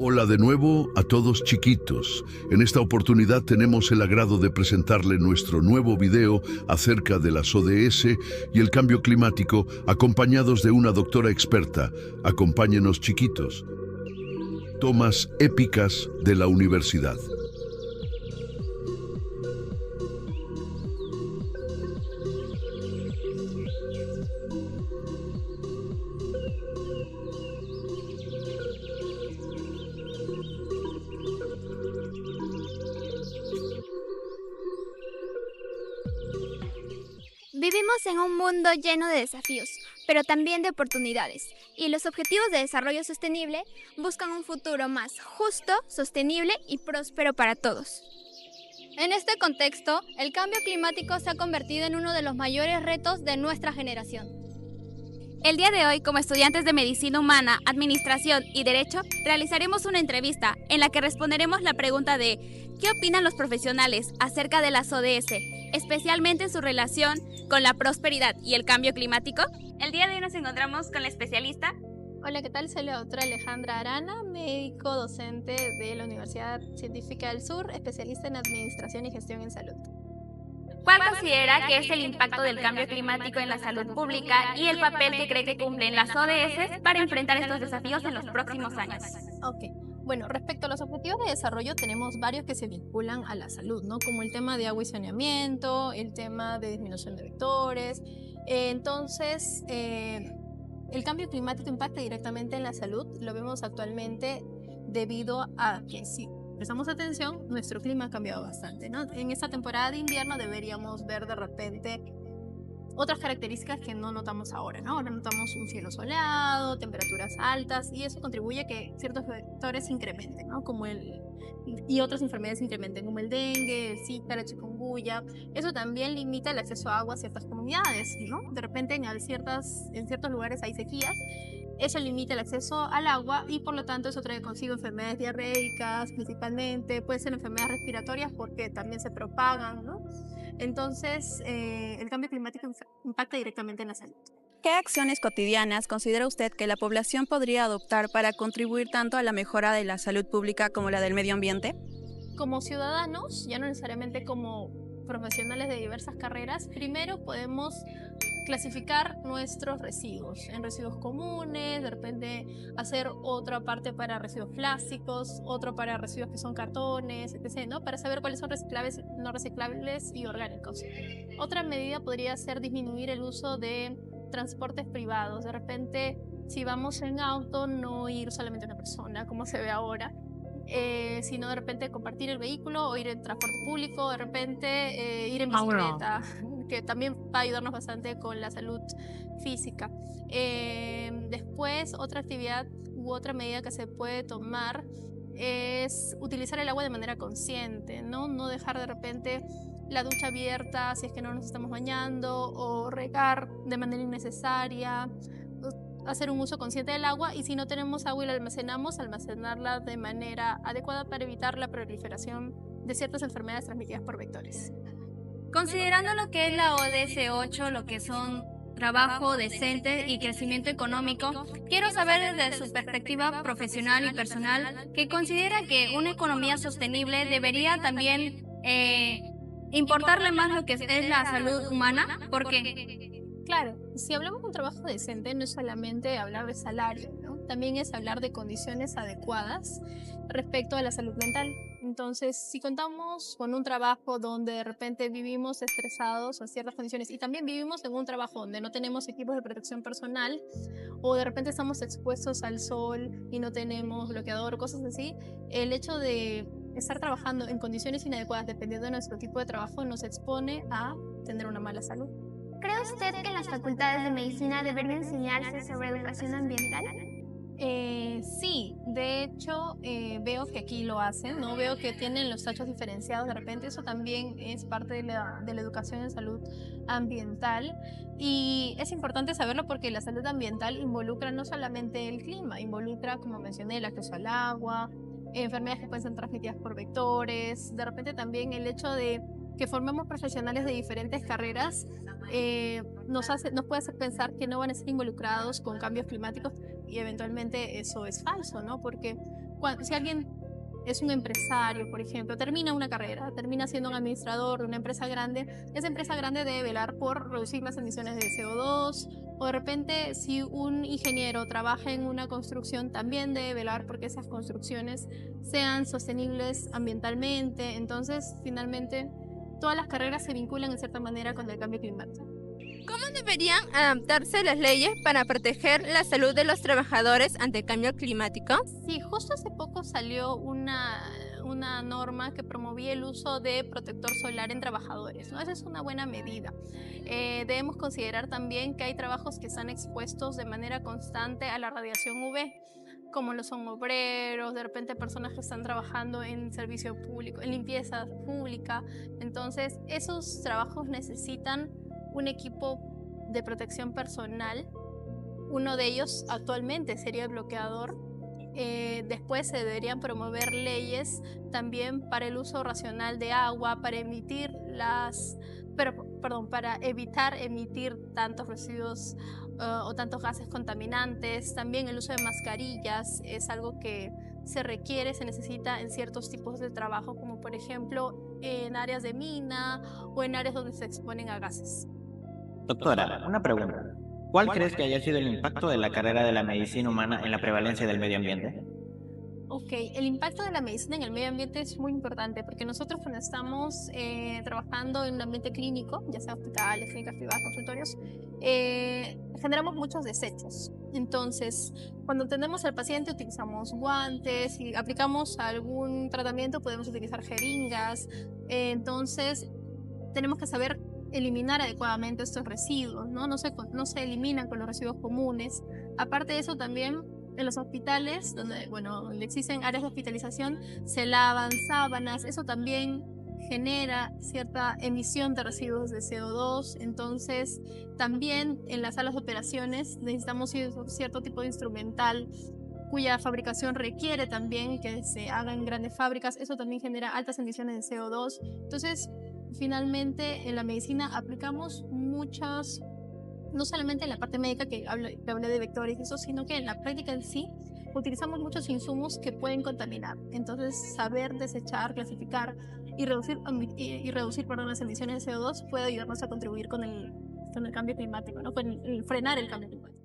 Hola de nuevo a todos chiquitos. En esta oportunidad tenemos el agrado de presentarle nuestro nuevo video acerca de las ODS y el cambio climático, acompañados de una doctora experta. Acompáñenos chiquitos. Tomas épicas de la universidad. Vivimos en un mundo lleno de desafíos, pero también de oportunidades, y los Objetivos de Desarrollo Sostenible buscan un futuro más justo, sostenible y próspero para todos. En este contexto, el cambio climático se ha convertido en uno de los mayores retos de nuestra generación. El día de hoy, como estudiantes de Medicina Humana, Administración y Derecho, realizaremos una entrevista en la que responderemos la pregunta de ¿qué opinan los profesionales acerca de las ODS, especialmente en su relación con la prosperidad y el cambio climático? El día de hoy nos encontramos con la especialista. Hola, ¿qué tal? Soy la doctora Alejandra Arana, médico docente de la Universidad Científica del Sur, especialista en Administración y Gestión en Salud. ¿Cuál considera que es el impacto del cambio climático en la salud pública y el papel que cree que cumplen las ODS para enfrentar estos desafíos en los próximos años? Ok, bueno, respecto a los objetivos de desarrollo tenemos varios que se vinculan a la salud, ¿no? Como el tema de agua y saneamiento, el tema de disminución de vectores. Entonces, el cambio climático impacta directamente en la salud, lo vemos actualmente debido a que si prestamos atención, nuestro clima ha cambiado bastante, ¿no? En esta temporada de invierno deberíamos ver de repente otras características que no notamos ahora, ¿no? Ahora notamos un cielo soleado, temperaturas altas, y eso contribuye a que ciertos vectores incrementen, ¿no? Y otras enfermedades incrementen, como el dengue, el zika, la chikungunya. Eso también limita el acceso a agua a ciertas comunidades, ¿no? De repente en ciertos lugares hay sequías. Eso limita el acceso al agua y por lo tanto eso trae consigo enfermedades diarreicas principalmente, puede ser enfermedades respiratorias porque también se propagan, ¿no? Entonces, el cambio climático impacta directamente en la salud. ¿Qué acciones cotidianas considera usted que la población podría adoptar para contribuir tanto a la mejora de la salud pública como la del medio ambiente? Como ciudadanos, ya no necesariamente como profesionales de diversas carreras, primero podemos clasificar nuestros residuos en residuos comunes, de repente hacer otra parte para residuos plásticos, otro para residuos que son cartones, etc., ¿no? Para saber cuáles son reciclables, no reciclables y orgánicos. Otra medida podría ser disminuir el uso de transportes privados. De repente, si vamos en auto, no ir solamente una persona, como se ve ahora, sino de repente compartir el vehículo o ir en transporte público, de repente ir en bicicleta, que también va a ayudarnos bastante con la salud física. Después, otra actividad u otra medida que se puede tomar es utilizar el agua de manera consciente, ¿no? No dejar de repente la ducha abierta si es que no nos estamos bañando, o regar de manera innecesaria, hacer un uso consciente del agua, y si no tenemos agua y la almacenamos, almacenarla de manera adecuada para evitar la proliferación de ciertas enfermedades transmitidas por vectores. Considerando lo que es la ODS 8, lo que son trabajo decente y crecimiento económico, quiero saber desde su perspectiva profesional y personal que considera que una economía sostenible debería también importarle más lo que es la salud humana. ¿Por qué? Claro, si hablamos de un trabajo decente, no es solamente hablar de salario, ¿no? También es hablar de condiciones adecuadas respecto a la salud mental. Entonces, si contamos con un trabajo donde de repente vivimos estresados en ciertas condiciones, y también vivimos en un trabajo donde no tenemos equipos de protección personal, o de repente estamos expuestos al sol y no tenemos bloqueador, cosas así, el hecho de estar trabajando en condiciones inadecuadas dependiendo de nuestro tipo de trabajo nos expone a tener una mala salud. ¿Cree usted que en las facultades de medicina debería enseñarse sobre educación ambiental? Sí, de hecho veo que aquí lo hacen, ¿no? Veo que tienen los tachos diferenciados, de repente eso también es parte de la educación en salud ambiental, y es importante saberlo porque la salud ambiental involucra no solamente el clima, involucra, como mencioné, el acceso al agua, enfermedades que pueden ser transmitidas por vectores, de repente también el hecho de que formemos profesionales de diferentes carreras nos puede hacer pensar que no van a ser involucrados con cambios climáticos, y eventualmente eso es falso, ¿no? Porque si alguien es un empresario, por ejemplo, termina una carrera, termina siendo un administrador de una empresa grande, esa empresa grande debe velar por reducir las emisiones de CO2, o de repente si un ingeniero trabaja en una construcción, también debe velar porque esas construcciones sean sostenibles ambientalmente. Entonces, finalmente, todas las carreras se vinculan en cierta manera con el cambio climático. ¿Cómo deberían adaptarse las leyes para proteger la salud de los trabajadores ante el cambio climático? Sí, justo hace poco salió una norma que promovía el uso de protector solar en trabajadores, ¿no? Esa es una buena medida. Debemos considerar también que hay trabajos que están expuestos de manera constante a la radiación UV, como lo son obreros, de repente personas que están trabajando en servicio público, en limpieza pública. Entonces, esos trabajos necesitan un equipo de protección personal. Uno de ellos actualmente sería el bloqueador. Después se deberían promover leyes también para el uso racional de agua, para para evitar emitir tantos residuos o tantos gases contaminantes. También el uso de mascarillas es algo que se requiere, se necesita en ciertos tipos de trabajo, como por ejemplo en áreas de mina o en áreas donde se exponen a gases. Doctora, una pregunta. ¿Cuál crees que haya sido el impacto de la carrera de la medicina humana en la prevalencia del medio ambiente? Ok, el impacto de la medicina en el medio ambiente es muy importante porque nosotros cuando estamos trabajando en un ambiente clínico, ya sea hospitales, clínicas privadas, consultorios, generamos muchos desechos. Entonces, cuando atendemos al paciente utilizamos guantes, si aplicamos algún tratamiento podemos utilizar jeringas. Entonces, tenemos que saber eliminar adecuadamente estos residuos, ¿no? No se eliminan con los residuos comunes. Aparte de eso, también en los hospitales, donde existen áreas de hospitalización, se lavan sábanas. Eso también genera cierta emisión de residuos de CO2. Entonces, también en las salas de operaciones necesitamos cierto tipo de instrumental cuya fabricación requiere también que se haga en grandes fábricas. Eso también genera altas emisiones de CO2. Entonces, finalmente, en la medicina aplicamos muchas, no solamente en la parte médica que hablé de vectores y eso, sino que en la práctica en sí utilizamos muchos insumos que pueden contaminar. Entonces, saber desechar, clasificar y reducir las emisiones de CO2 puede ayudarnos a contribuir con el cambio climático, ¿no? Con el frenar el cambio climático.